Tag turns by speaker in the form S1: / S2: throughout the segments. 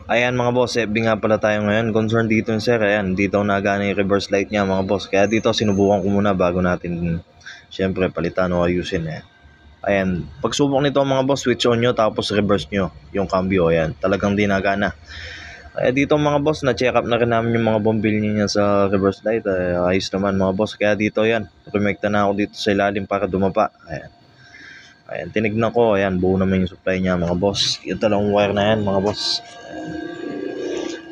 S1: Ayan mga boss, FB nga pala tayo ngayon. Concern dito yung sir, ayan, dito nagana yung reverse light niya mga boss. Kaya dito sinubukan ko muna bago natin syempre palitan o ayusin eh. Ayan, pagsubok nito mga boss, switch on nyo tapos reverse nyo yung cambio. Ayan, talagang di nagana. Kaya dito mga boss, na-check up na rin namin yung mga bombilyo niya sa reverse light. Ayos naman mga boss. Kaya dito yan, rumekta na ako dito sa ilalim para dumapa. Ayan, tinignan ko, ayan, buo naman yung supply niya mga boss. Yung talong wire na yan mga boss.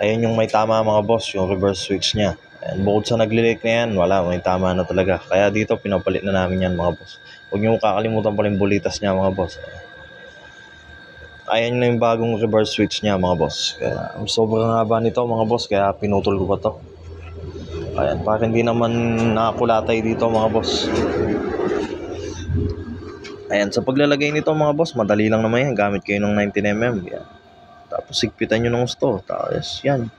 S1: Ayan yung may tama mga boss, yung reverse switch niya. Ayan, bukod sa naglilake na yan, wala, may tama na talaga. Kaya dito, pinapalit na namin yan mga boss. Huwag nyo kakalimutan pala yung bulitas niya mga boss. Ayan na yung bagong reverse switch niya mga boss. Kaya sobrang haba nito mga boss, kaya pinutol ko pa to. Ayan, para hindi naman nakakulatay dito mga boss. Ayan, sa paglalagay nito mga boss, madali lang naman yan. Gamit kayo ng 19mm. Yan. Tapos sigpitan nyo ng gusto. Tapos yan.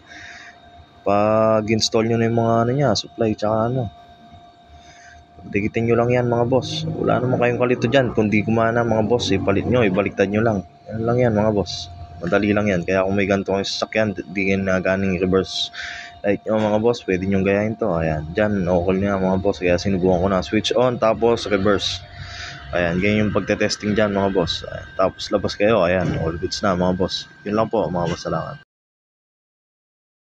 S1: Pag-install nyo na yung mga niya, supply tsaka dikitin nyo lang yan mga boss. Wala naman kayong kalito dyan. Kung di gumana mga boss, ipalit nyo, ibaliktad nyo lang. Yan lang yan mga boss. Madali lang yan. Kaya kung may ganito kayong sasakyan, di na ganing reverse light nyo mga boss, pwede nyo gayahin to. Ayan, dyan, okay na mga boss. Kaya sinubukan ko na switch on, tapos reverse. Ayan, ganyan yung pagte-testing dyan mga boss. Ayan, tapos labas kayo, ayan, all goods na mga boss. Yun lang po mga boss, salamat.